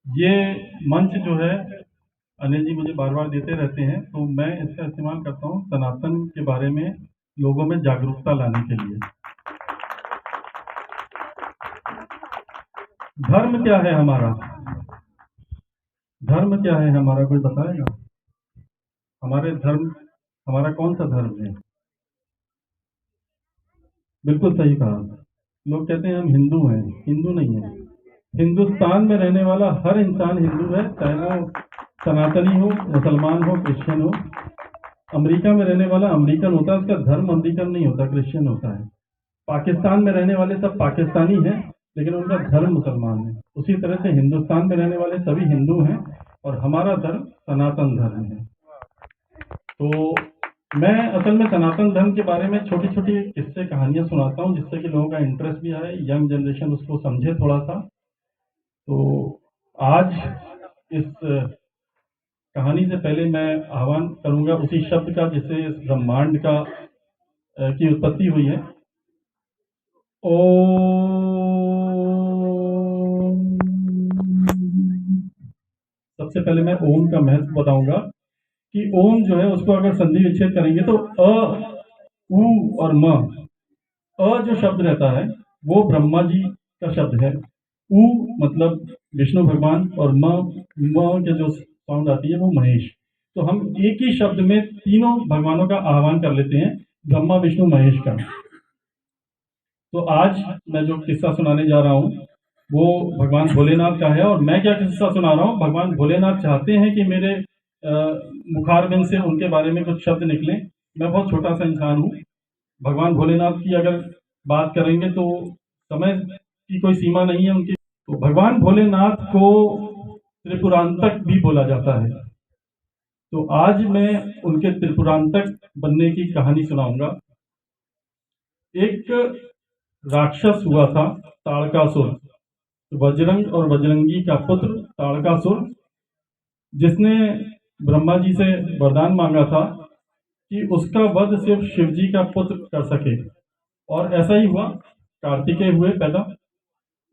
ये मंच जो है अनिल जी मुझे बार बार देते रहते हैं, तो मैं इसका इस्तेमाल करता हूँ सनातन के बारे में लोगों में जागरूकता लाने के लिए। धर्म क्या है हमारा? धर्म क्या है हमारा, कोई बताएगा? हमारे धर्म, हमारा कौन सा धर्म है? बिल्कुल सही कहा। लोग कहते हैं हम हिंदू हैं, हिंदू नहीं है। हिंदुस्तान में रहने वाला हर इंसान हिंदू है, चाहे वो सनातनी हो, मुसलमान हो, क्रिश्चियन हो। अमेरिका में रहने वाला अमेरिकन होता है, उसका धर्म अमेरिकन नहीं होता, क्रिश्चियन होता है। पाकिस्तान में रहने वाले सब पाकिस्तानी हैं, लेकिन उनका धर्म मुसलमान है। उसी तरह से हिंदुस्तान में रहने वाले सभी हिंदू हैं और हमारा धर्म सनातन धर्म है। तो मैं असल में सनातन धर्म के बारे में छोटी छोटी किस्से कहानियां सुनाता हूँ, जिससे कि लोगों का इंटरेस्ट भी आए, यंग जनरेशन उसको समझे थोड़ा सा। तो आज इस कहानी से पहले मैं आह्वान करूंगा उसी शब्द का जिससे इस ब्रह्मांड का की उत्पत्ति हुई है। ओम। सबसे पहले मैं ओम का महत्व बताऊंगा कि ओम जो है उसको अगर संधि विच्छेद करेंगे तो अ, उ और म। अ जो शब्द रहता है वो ब्रह्मा जी का शब्द है। उ मतलब विष्णु भगवान और म के जो साउंड आती है वो महेश। तो हम एक ही शब्द में तीनों भगवानों का आह्वान कर लेते हैं, ब्रह्मा विष्णु महेश का। तो आज मैं जो किस्सा सुनाने जा रहा हूँ वो भगवान भोलेनाथ का है। और मैं क्या किस्सा सुना रहा हूँ, भगवान भोलेनाथ चाहते हैं कि मेरे मुखारबिंद से उनके बारे में कुछ शब्द निकले। मैं बहुत छोटा सा इंसान हूँ। भगवान भोलेनाथ की अगर बात करेंगे तो समय की कोई सीमा नहीं है उनकी। तो भगवान भोलेनाथ को त्रिपुरांतक भी बोला जाता है। तो आज मैं उनके त्रिपुरांतक बनने की कहानी सुनाऊंगा। एक राक्षस हुआ था, ताड़कासुर, बजरंग और बजरंगी का पुत्र ताड़कासुर, जिसने ब्रह्मा जी से वरदान मांगा था कि उसका वध सिर्फ शिव जी का पुत्र कर सके। और ऐसा ही हुआ। कार्तिकेय हुए पैदा,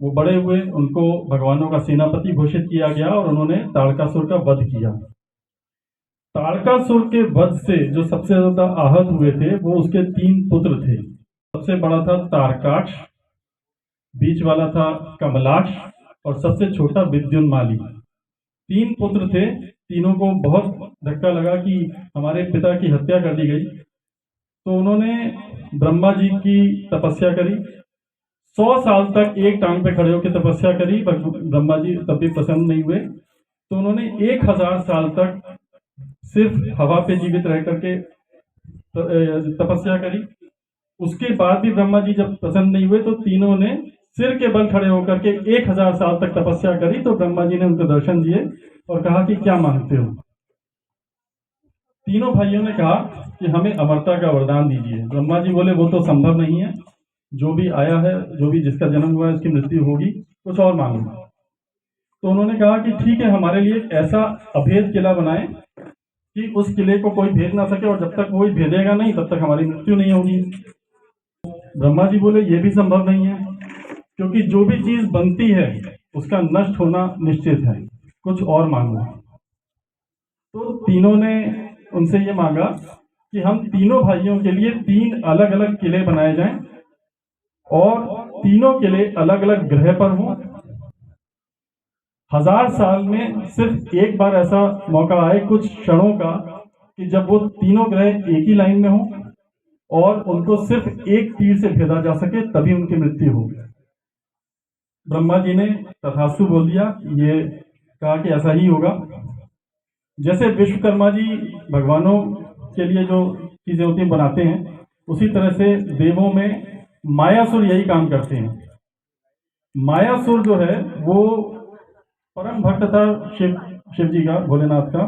वो बड़े हुए, उनको भगवानों का सेनापति घोषित किया गया और उन्होंने ताड़कासुर का वध किया। ताड़कासुर के वध से जो सबसे ज्यादा आहत हुए थे वो उसके 3 पुत्र थे। सबसे बड़ा था तारकाक्ष, बीच वाला था कमलाक्ष और सबसे छोटा विद्युन्माली। 3 पुत्र थे। तीनों को बहुत धक्का लगा कि हमारे पिता की हत्या कर दी गई। तो उन्होंने ब्रह्मा जी की तपस्या करी। 100 साल तक एक टांग पे खड़े होकर तपस्या करी, पर ब्रह्मा जी तब भी प्रसन्न नहीं हुए। तो उन्होंने 1000 साल तक सिर्फ हवा पे जीवित रह करके तपस्या करी। उसके बाद भी ब्रह्मा जी जब प्रसन्न नहीं हुए तो तीनों ने सिर के बल खड़े होकर के 1000 साल तक तपस्या करी। तो ब्रह्मा जी ने उनको दर्शन दिए और कहा कि क्या मांगते हो। तीनों भाइयों ने कहा कि हमें अमरता का वरदान दीजिए। ब्रह्मा जी बोले वो तो संभव नहीं है, जो भी आया है, जो भी जिसका जन्म हुआ है उसकी मृत्यु होगी, कुछ और मांगो। तो उन्होंने कहा कि ठीक है, हमारे लिए एक ऐसा अभेद किला बनाए कि उस किले को कोई भेद ना सके, और जब तक कोई भेदेगा नहीं तब तक हमारी मृत्यु नहीं होगी। ब्रह्मा जी बोले ये भी संभव नहीं है, क्योंकि जो भी चीज बनती है उसका नष्ट होना निश्चित है, कुछ और मांगो। तो तीनों ने उनसे ये मांगा कि हम तीनों भाइयों के लिए 3 अलग अलग किले बनाए जाएं और तीनों किले अलग अलग ग्रह पर हों। 1000 साल में सिर्फ एक बार ऐसा मौका आए, कुछ क्षणों का, कि जब वो तीनों ग्रह एक ही लाइन में हों और उनको सिर्फ एक तीर से भेदा जा सके, तभी उनकी मृत्यु हो। ब्रह्मा जी ने तथास्तु बोल दिया। ये कहा कि ऐसा ही होगा। जैसे विश्वकर्मा जी भगवानों के लिए जो चीजें होती हैं बनाते हैं, उसी तरह से देवों में मायासुर यही काम करते हैं। मायासुर जो है वो परम भक्त था शिव जी का, भोलेनाथ का।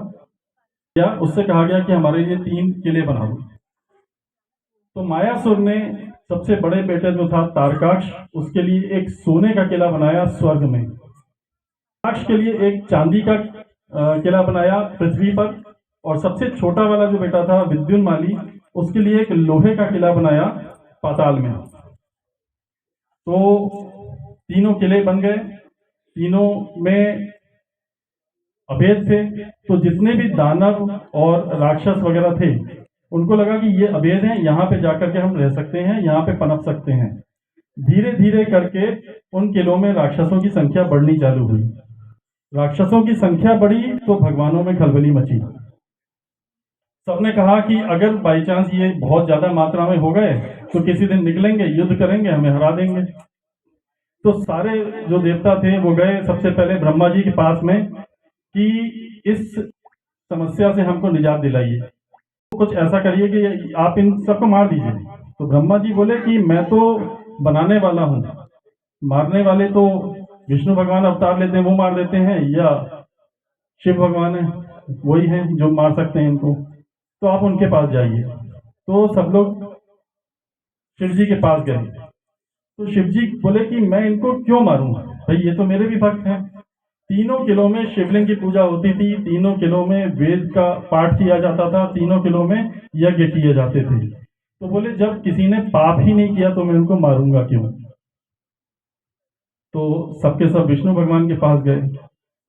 या उससे कहा गया कि हमारे लिए 3 किले बना दो। तो मायासुर ने सबसे बड़े बेटे जो था तारकाक्ष, उसके लिए एक सोने का किला बनाया स्वर्ग में। तारकाक्ष के लिए एक चांदी का किला बनाया पृथ्वी पर। और सबसे छोटा वाला जो बेटा था विद्युन्माली, उसके लिए एक लोहे का किला बनाया पाताल में। तो तीनों किले बन गए। तीनों में अभेद थे। तो जितने भी दानव और राक्षस वगैरह थे, उनको लगा कि ये अभेद हैं, यहाँ पे जाकर के हम रह सकते हैं, यहाँ पे पनप सकते हैं। धीरे धीरे करके उन किलों में राक्षसों की संख्या बढ़नी चालू हुई। राक्षसों की संख्या बढ़ी तो भगवानों में खलबली मची। सबने कहा कि अगर बाई चांस ये बहुत ज्यादा मात्रा में हो गए तो किसी दिन निकलेंगे, युद्ध करेंगे, हमें हरा देंगे। तो सारे जो देवता थे वो गए सबसे पहले ब्रह्मा जी के पास में कि इस समस्या से हमको निजात दिलाइए, कुछ ऐसा करिए कि आप इन सबको मार दीजिए। तो ब्रह्मा जी बोले कि मैं तो बनाने वाला हूँ, मारने वाले तो विष्णु भगवान अवतार लेते हैं, वो मार देते हैं, या शिव भगवान है, वही हैं जो मार सकते हैं इनको, तो आप उनके पास जाइए। तो सब लोग शिव जी के पास गए। तो शिव जी बोले कि मैं इनको क्यों मारूं, भाई ये तो मेरे भी भक्त हैं। तीनों किलों में शिवलिंग की पूजा होती थी, तीनों किलों में वेद का पाठ किया जाता था, तीनों किलों में यज्ञ किए जाते थे। तो बोले जब किसी ने पाप ही नहीं किया तो मैं उनको मारूंगा क्यों। तो सबके सब विष्णु भगवान के पास गए।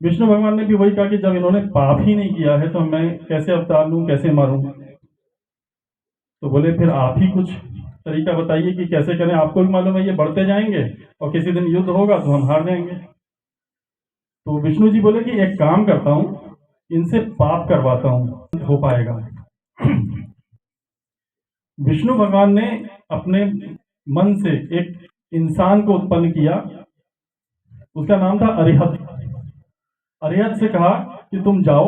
विष्णु भगवान ने भी वही कहा कि जब इन्होंने पाप ही नहीं किया है तो मैं कैसे अवतार लूं, कैसे मारूं। तो बोले फिर आप ही कुछ तरीका बताइए कि कैसे करें, आपको भी मालूम है ये बढ़ते जाएंगे और किसी दिन युद्ध होगा तो हम हार जाएंगे। तो विष्णु जी बोले कि एक काम करता हूं, इनसे पाप करवाता हूं, हो पाएगा। विष्णु भगवान ने अपने मन से एक इंसान को उत्पन्न किया, उसका नाम था अरिहत। अरिहत से कहा कि तुम जाओ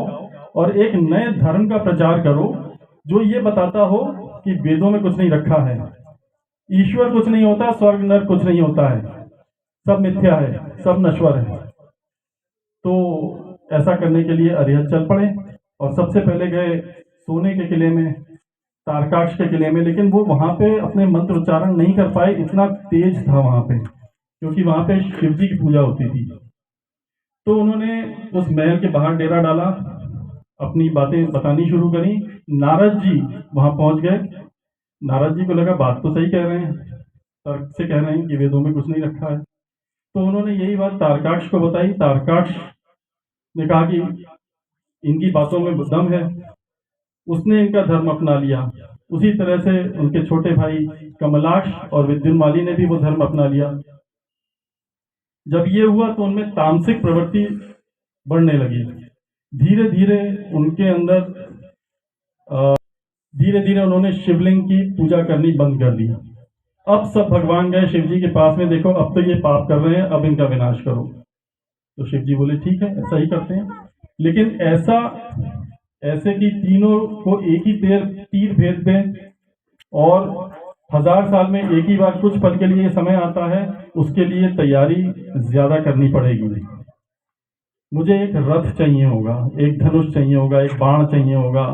और एक नए धर्म का प्रचार करो जो ये बताता हो कि वेदों में कुछ नहीं रखा है, ईश्वर कुछ नहीं होता, स्वर्ग नरक कुछ नहीं होता है, सब मिथ्या है, सब नश्वर है। तो ऐसा करने के लिए अरिहत चल पड़े और सबसे पहले गए सोने के किले में, तारकाक्ष के किले में। लेकिन वो वहां पे अपने मंत्र उच्चारण नहीं कर पाए, इतना तेज था वहां पे, क्योंकि वहां पे शिव जी की पूजा होती थी। तो उन्होंने उस महल के बाहर डेरा डाला, अपनी बातें बतानी शुरू करी। नारद जी वहां पहुंच गए। नारद जी को लगा बात तो सही कह रहे हैं, तर्क से कह रहे हैं कि वेदों में कुछ नहीं रखा है। तो उन्होंने यही बात तारकाक्ष को बताई। तारकाक्ष ने कहा कि इनकी बातों में दम है, उसने इनका धर्म अपना लिया। उसी तरह से उनके छोटे भाई कमलाक्ष और विद्युन्माली ने भी वो धर्म अपना लिया। जब ये हुआ तो उनमें तामसिक प्रवृत्ति बढ़ने लगी। धीरे धीरे उनके अंदर धीरे धीरे उन्होंने शिवलिंग की पूजा करनी बंद कर दी। अब सब भगवान गए शिव जी के पास में, देखो अब तो ये पाप कर रहे हैं, अब इनका विनाश करो। तो शिव जी बोले ठीक है, ऐसा ही करते हैं। लेकिन ऐसे कि तीनों को एक ही तीर भेज दें और 1000 साल में एक ही बार कुछ पल के लिए समय आता है, उसके लिए तैयारी ज्यादा करनी पड़ेगी। मुझे एक रथ चाहिए होगा, एक धनुष चाहिए होगा, एक बाण चाहिए होगा,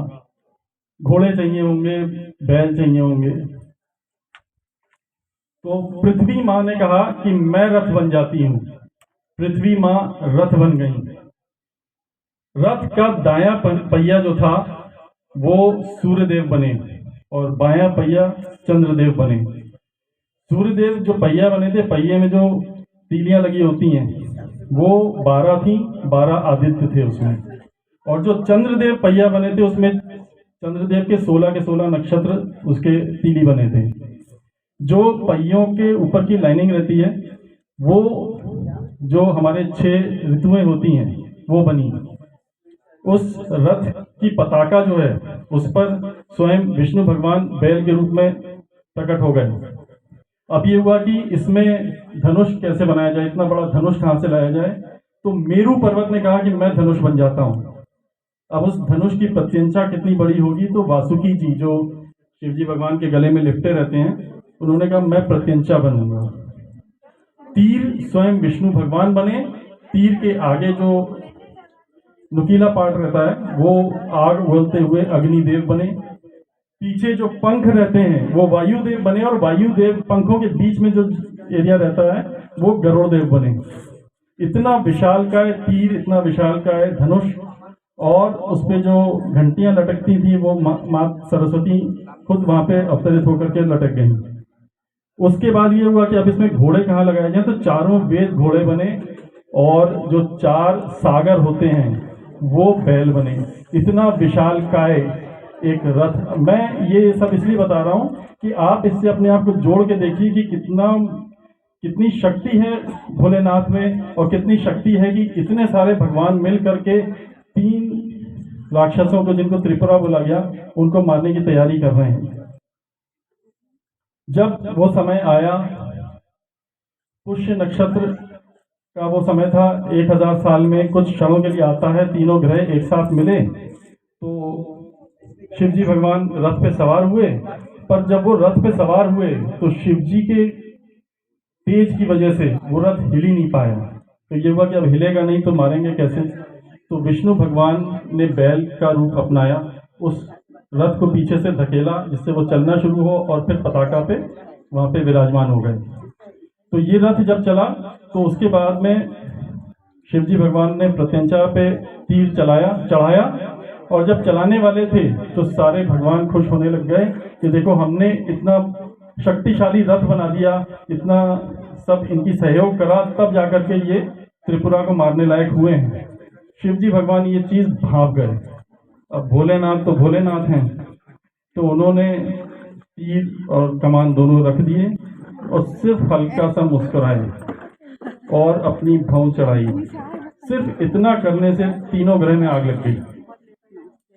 घोड़े चाहिए होंगे, बैल चाहिए होंगे। तो पृथ्वी माँ ने कहा कि मैं रथ बन जाती हूँ। पृथ्वी माँ रथ बन गई। रथ का दायां पहिया जो था वो सूर्यदेव बने और बायां पहिया चंद्रदेव बने। सूर्यदेव जो पहिया बने थे, पहिए में जो तीलियां लगी होती हैं वो 12 थी, 12 आदित्य थे उसमें। और जो चंद्रदेव पहिया बने थे उसमें चंद्रदेव के 16 के 16 नक्षत्र उसके तीली बने थे। जो पहियों के ऊपर की लाइनिंग रहती है वो जो हमारे 6 ऋतुएं होती हैं वो बनी। उस रथ की पताका जो है उस पर स्वयं विष्णु भगवान बैल के रूप में प्रकट हो गए। अब ये हुआ कि इसमें धनुष कैसे बनाया जाए, इतना बड़ा धनुष कहां से लाया जाए। तो मेरू पर्वत ने कहा कि मैं धनुष बन जाता हूं। अब उस धनुष की प्रत्यंचा कितनी बड़ी होगी, तो वासुकी जी जो शिव जी भगवान के गले में लिपटे रहते हैं, उन्होंने कहा मैं प्रत्यंचा बनूंगा। तीर स्वयं विष्णु भगवान बने, तीर के आगे जो नुकीला पार्ट रहता है वो आग उगलते हुए अग्निदेव बने। पीछे जो पंख रहते हैं वो वायुदेव बने और वायुदेव पंखों के बीच में जो एरिया रहता है वो गरुड़देव बने। इतना विशालकाय तीर, इतना विशालकाय धनुष, और उस पे जो घंटियां लटकती थी वो माँ सरस्वती खुद वहां पे अवतरित होकर के लटक गई। उसके बाद ये हुआ कि अब इसमें घोड़े कहाँ लगाए जाए, तो चारों वेद घोड़े बने और जो 4 सागर होते हैं वो बैल बने। इतना विशालकाय एक रथ। मैं ये सब इसलिए बता रहा हूँ कि आप इससे अपने आप को जोड़ के देखिए कि कितनी शक्ति है भोलेनाथ में, और कितनी शक्ति है कि इतने सारे भगवान मिल करके 3 राक्षसों को, जिनको त्रिपुरा बोला गया, उनको मारने की तैयारी कर रहे हैं। जब वो समय आया, पुष्य नक्षत्र का वो समय था, 1000 साल में कुछ क्षणों के लिए आता है, तीनों ग्रह एक साथ मिले तो शिव जी भगवान रथ पे सवार हुए। पर जब वो रथ पे सवार हुए तो शिव जी के तेज की वजह से वो रथ हिल ही नहीं पाया। तो ये हुआ कि अब हिलेगा नहीं तो मारेंगे कैसे। तो विष्णु भगवान ने बैल का रूप अपनाया, उस रथ को पीछे से धकेला जिससे वो चलना शुरू हो, और फिर पताका पे वहां पे विराजमान हो गए। तो ये रथ जब चला तो उसके बाद में शिवजी भगवान ने प्रत्यंचा पे तीर चढ़ाया, और जब चलाने वाले थे तो सारे भगवान खुश होने लग गए कि देखो हमने इतना शक्तिशाली रथ बना दिया, इतना सब इनकी सहयोग करा, तब जाकर के ये त्रिपुरा को मारने लायक हुए हैं। शिवजी भगवान ये चीज भाप गए। अब भोलेनाथ तो भोलेनाथ हैं, तो उन्होंने तीर और कमान दोनों रख दिए और सिर्फ हल्का सा मुस्कुराए और अपनी भौं चढ़ाई। सिर्फ इतना करने से तीनों ग्रह में आग लग गई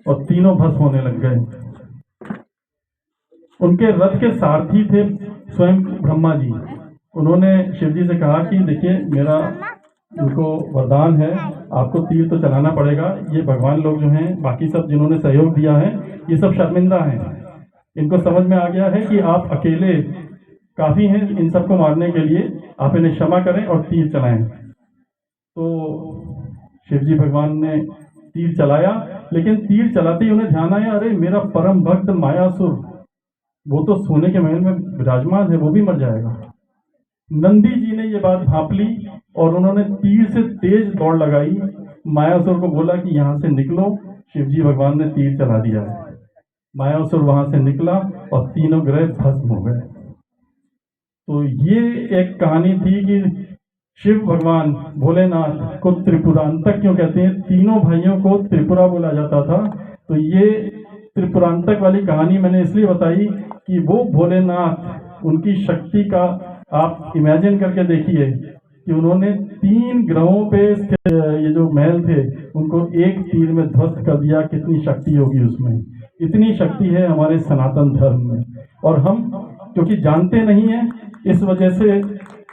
और तीनों भस्म होने लग गए। उनके रथ के सारथी थे स्वयं ब्रह्मा जी। उन्होंने शिवजी से कहा कि देखिए, मेरा इनको वरदान है, आपको तीर तो चलाना पड़ेगा। ये भगवान लोग जो हैं, बाकी सब जिन्होंने सहयोग दिया है, ये सब शर्मिंदा हैं। इनको समझ में आ गया है कि आप अकेले काफी हैं इन सबको मारने के लिए, आप इन्हें क्षमा करें और तीर चलाएं। तो शिवजी भगवान ने तीर चलाया, लेकिन तीर चलाते ही उन्हें ध्यान आया, अरे मेरा परम भक्त मायासुर, वो तो सोने के महल में विराजमान है, वो भी मर जाएगा। नंदी जी ने ये बात भांप ली और उन्होंने तीर से तेज दौड़ लगाई, मायासुर को बोला कि यहाँ से निकलो। शिवजी भगवान ने तीर चला दिया, मायासुर वहां से निकला और तीनों ग्रह भस्म हो गए। तो ये एक कहानी थी कि शिव भगवान भोलेनाथ को त्रिपुरांतक क्यों कहते हैं। तीनों भाइयों को त्रिपुरा बोला जाता था। तो ये त्रिपुरांतक वाली कहानी मैंने इसलिए बताई कि वो भोलेनाथ, उनकी शक्ति का आप इमेजिन करके देखिए कि उन्होंने 3 ग्रहों पे ये जो महल थे उनको एक तीर में ध्वस्त कर दिया। कितनी शक्ति होगी उसमें। इतनी शक्ति है हमारे सनातन धर्म में, और हम क्योंकि जानते नहीं हैं इस वजह से।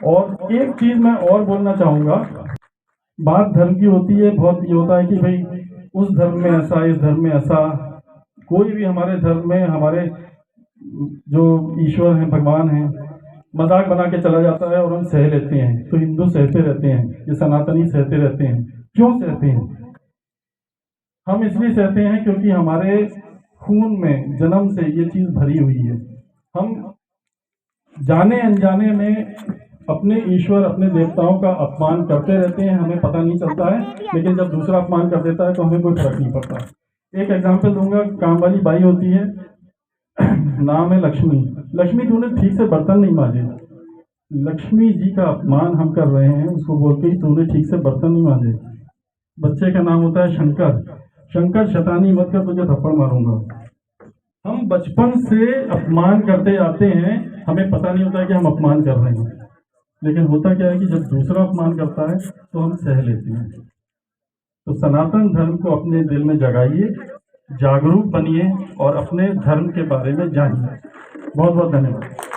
और एक चीज मैं और बोलना चाहूंगा, बात धर्म की होती है, बहुत ये होता है कि भाई उस धर्म में ऐसा, इस धर्म में ऐसा। कोई भी हमारे धर्म में, हमारे जो ईश्वर हैं, भगवान हैं, मजाक बना के चला जाता है और हम सह लेते हैं। तो हिंदू सहते रहते हैं, ये सनातनी सहते रहते हैं। क्यों सहते हैं? हम इसलिए सहते हैं क्योंकि हमारे खून में जन्म से ये चीज भरी हुई है। हम जाने अनजाने में अपने ईश्वर, अपने देवताओं का अपमान करते रहते हैं, हमें पता नहीं चलता है। लेकिन जब दूसरा अपमान कर देता है तो हमें कोई फर्क नहीं पड़ता। एक एग्जाम्पल दूंगा, काम वाली बाई होती है, नाम है लक्ष्मी। लक्ष्मी, तूने ठीक से बर्तन नहीं मांजे। लक्ष्मी जी का अपमान हम कर रहे हैं उसको बोल के, तूने ठीक से बर्तन नहीं मांजे। बच्चे का नाम होता है शंकर। शंकर, शैतानी मत कर, तुझे थप्पड़ मारूंगा। हम बचपन से अपमान करते आते हैं, हमें पता नहीं होता है कि हम अपमान कर रहे हैं। लेकिन होता क्या है कि जब दूसरा अपमान करता है तो हम सह लेते हैं। तो सनातन धर्म को अपने दिल में जगाइए, जागरूक बनिए और अपने धर्म के बारे में जानिए। बहुत बहुत धन्यवाद।